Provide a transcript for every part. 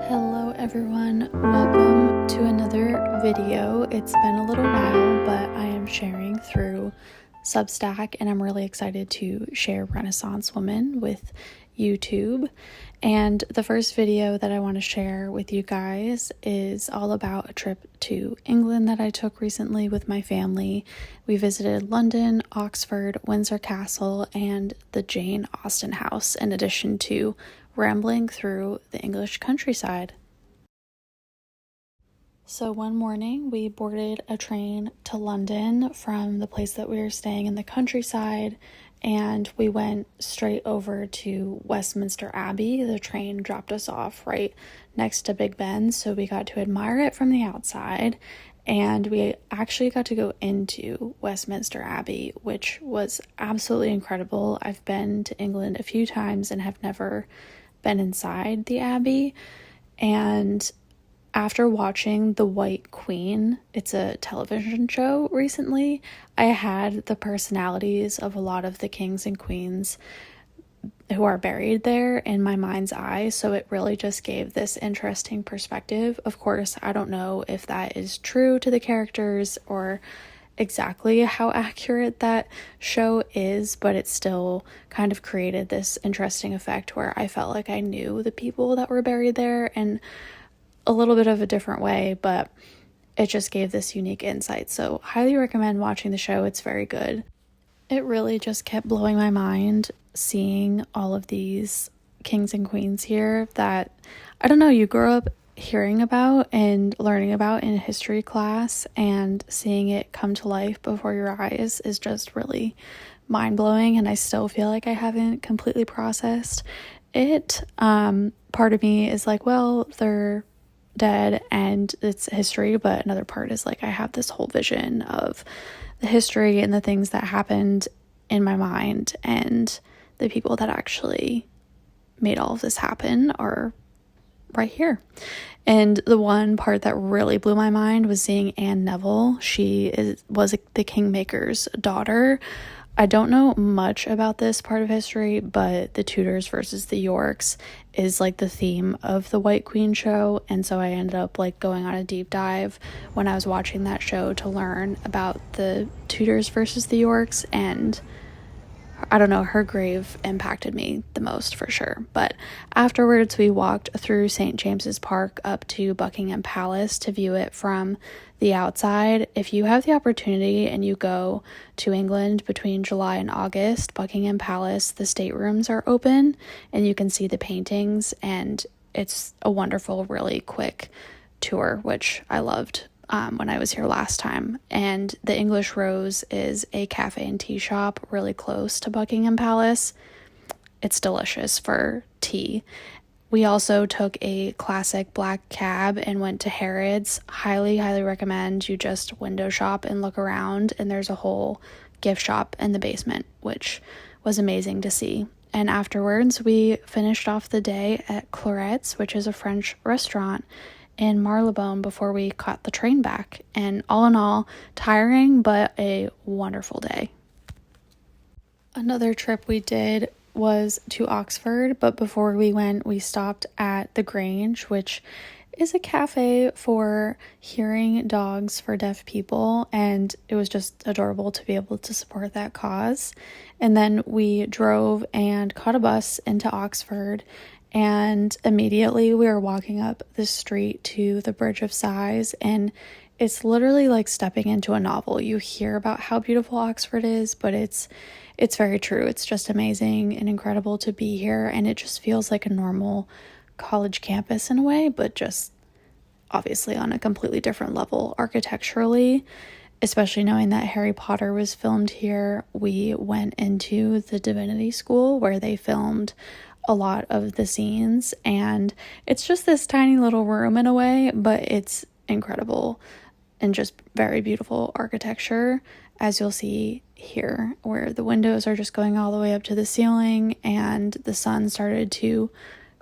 Hello everyone, welcome to another video. It's been a little while, but I am sharing through Substack and I'm really excited to share Renaissance Woman with YouTube. And the first video that I want to share with you guys is all about a trip to England that I took recently with my family. We visited London, Oxford, Windsor Castle, and the Jane Austen House, in addition to rambling through the English countryside. So one morning we boarded a train to London from the place that we were staying in the countryside, and we went straight over to Westminster Abbey. The train dropped us off right next to Big Ben, so we got to admire it from the outside, and we actually got to go into Westminster Abbey, which was absolutely incredible. I've been to England a few times and have never been inside the Abbey, and after watching The White Queen, it's a television show recently, I had the personalities of a lot of the kings and queens who are buried there in my mind's eye, so it really just gave this interesting perspective. Of course, I don't know if that is true to the characters or exactly how accurate that show is, but it still kind of created this interesting effect where I felt like I knew the people that were buried there in a little bit of a different way, but it just gave this unique insight. So highly recommend watching the show. It's very good. It really just kept blowing my mind seeing all of these kings and queens here that, I don't know, you grow up hearing about and learning about in history class, and seeing it come to life before your eyes is just really mind-blowing, and I still feel like I haven't completely processed it. Part of me is like, well, they're dead and it's history, but another part is like I have this whole vision of the history and the things that happened in my mind, and the people that actually made all of this happen are right here. And the one part that really blew my mind was seeing Anne Neville. She was the Kingmaker's daughter. I don't know much about this part of history, but the Tudors versus the Yorks is like the theme of the White Queen show, and so I ended up like going on a deep dive when I was watching that show to learn about the Tudors versus the Yorks, and I don't know, her grave impacted me the most for sure. But afterwards we walked through St. James's Park up to Buckingham Palace to view it from the outside. If you have the opportunity and you go to England between July and August, Buckingham Palace, the staterooms are open and you can see the paintings, and it's a wonderful, really quick tour, which I loved when I was here last time. And the English Rose is a cafe and tea shop really close to Buckingham Palace. It's delicious for tea. We also took a classic black cab and went to Harrods. Highly recommend you just window shop and look around, and there's a whole gift shop in the basement, which was amazing to see. And afterwards we finished off the day at Claret's, which is a French restaurant in Marylebone, before we caught the train back. And all in all, tiring but a wonderful day. Another trip we did was to Oxford, but before we went we stopped at the Grange, which is a cafe for hearing dogs for deaf people, and it was just adorable to be able to support that cause. And then we drove and caught a bus into Oxford, and immediately we were walking up the street to the Bridge of Sighs, and it's literally like stepping into a novel. You hear about how beautiful Oxford is, but it's very true. It's just amazing and incredible to be here, and it just feels like a normal college campus in a way, but just obviously on a completely different level architecturally, especially knowing that Harry Potter was filmed here. We went into the Divinity School where they filmed a lot of the scenes, and it's just this tiny little room in a way, but it's incredible and just very beautiful architecture, as you'll see here, where the windows are just going all the way up to the ceiling and the sun started to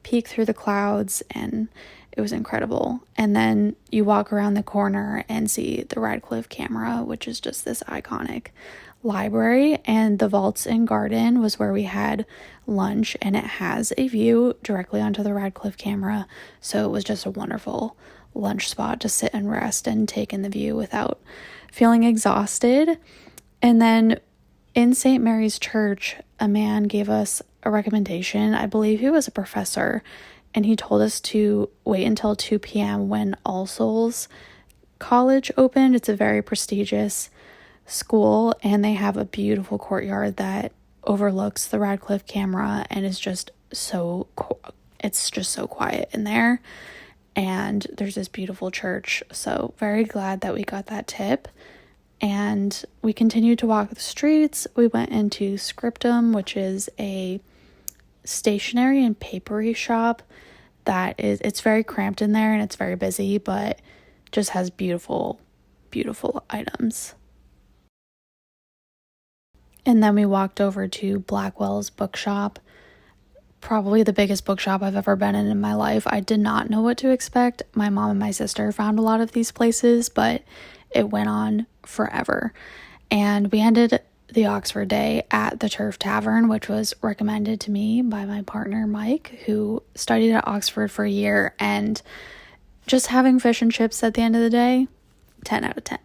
peek through the clouds, and it was incredible. And then you walk around the corner and see the Radcliffe camera, which is just this iconic library, and the vaults and garden was where we had lunch, and it has a view directly onto the Radcliffe camera, so it was just a wonderful lunch spot to sit and rest and take in the view without feeling exhausted. And then in St. Mary's Church, a man gave us a recommendation. I believe he was a professor, and he told us to wait until 2 p.m. when All Souls College opened. It's a very prestigious school, and they have a beautiful courtyard that overlooks the Radcliffe camera, and is just so it's just so quiet in there, and there's this beautiful church. So very glad that we got that tip. And we continued to walk the streets. We went into Scriptum, which is a stationery and papery shop it's very cramped in there and it's very busy, but just has beautiful, beautiful items. And then we walked over to Blackwell's bookshop, probably the biggest bookshop I've ever been in my life. I did not know what to expect. My mom and my sister found a lot of these places, but it went on forever. And we ended the Oxford day at the Turf Tavern, which was recommended to me by my partner Mike, who studied at Oxford for a year, and just having fish and chips at the end of the day, 10 out of 10.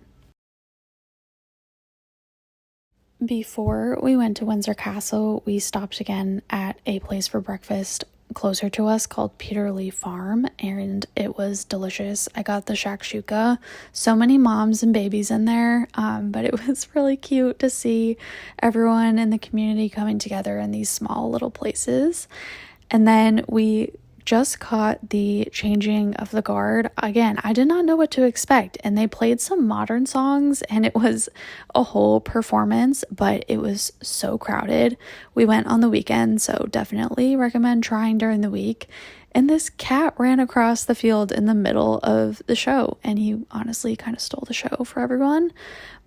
Before we went to Windsor Castle, we stopped again at a place for breakfast closer to us called Peterlee Farm, and it was delicious. I got the shakshuka. So many moms and babies in there, but it was really cute to see everyone in the community coming together in these small little places. And then we just caught the changing of the guard. Again, I did not know what to expect, and they played some modern songs, and it was a whole performance, but it was so crowded. We went on the weekend, so definitely recommend trying during the week. And this cat ran across the field in the middle of the show, and he honestly kind of stole the show for everyone.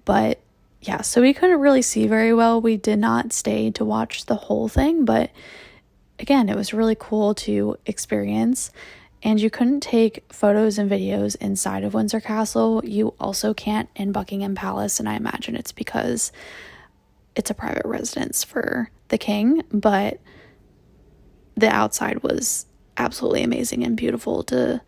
But yeah, so we couldn't really see very well. We did not stay to watch the whole thing, but again, it was really cool to experience. And you couldn't take photos and videos inside of Windsor Castle. You also can't in Buckingham Palace, and I imagine it's because it's a private residence for the king, but the outside was absolutely amazing and beautiful to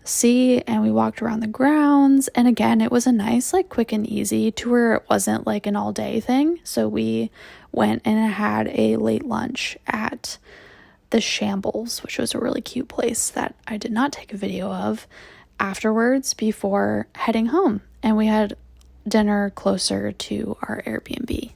see. And we walked around the grounds, and again, it was a nice, like, quick and easy tour. It wasn't like an all day thing. So we went and had a late lunch at the Shambles, which was a really cute place that I did not take a video of, afterwards before heading home. And we had dinner closer to our Airbnb.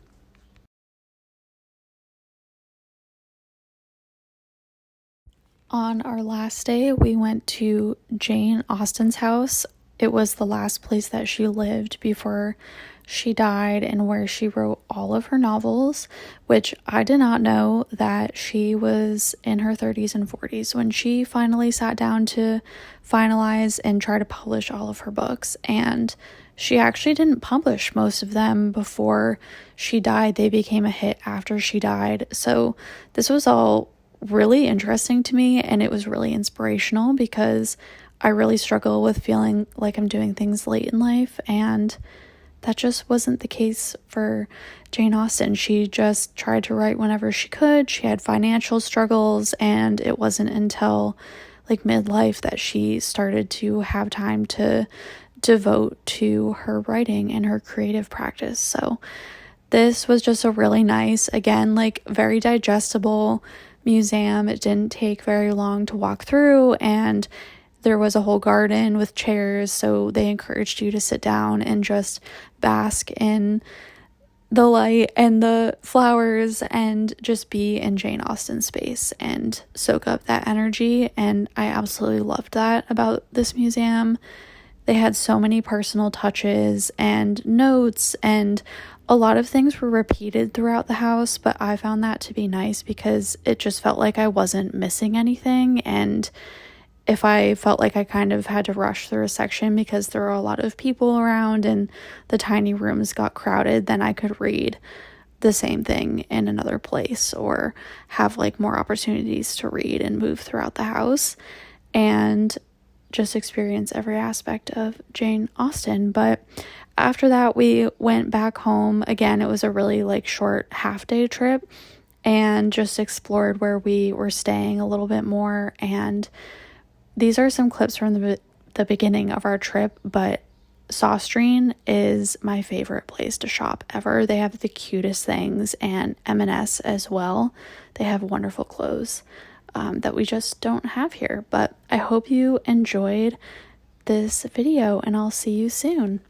On our last day, we went to Jane Austen's house. It was the last place that she lived before she died, and where she wrote all of her novels, which I did not know that she was in her 30s and 40s when she finally sat down to finalize and try to publish all of her books. And she actually didn't publish most of them before she died. They became a hit after she died. So this was all really interesting to me, and it was really inspirational because I really struggle with feeling like I'm doing things late in life, and that just wasn't the case for Jane Austen. She just tried to write whenever she could. She had financial struggles, and it wasn't until like midlife that she started to have time to devote to her writing and her creative practice. So this was just a really nice, again, like very digestible museum. It didn't take very long to walk through, and there was a whole garden with chairs, so they encouraged you to sit down and just bask in the light and the flowers and just be in Jane Austen's space and soak up that energy. And I absolutely loved that about this museum. They had so many personal touches and notes, and a lot of things were repeated throughout the house, but I found that to be nice because it just felt like I wasn't missing anything. And if I felt like I kind of had to rush through a section because there were a lot of people around and the tiny rooms got crowded, then I could read the same thing in another place or have like more opportunities to read and move throughout the house and just experience every aspect of Jane Austen. But after that, we went back home. Again, it was a really like short half-day trip, and just explored where we were staying a little bit more. And these are some clips from the beginning of our trip, but Sawstreen is my favorite place to shop ever. They have the cutest things, and M&S as well. They have wonderful clothes that we just don't have here. But I hope you enjoyed this video, and I'll see you soon.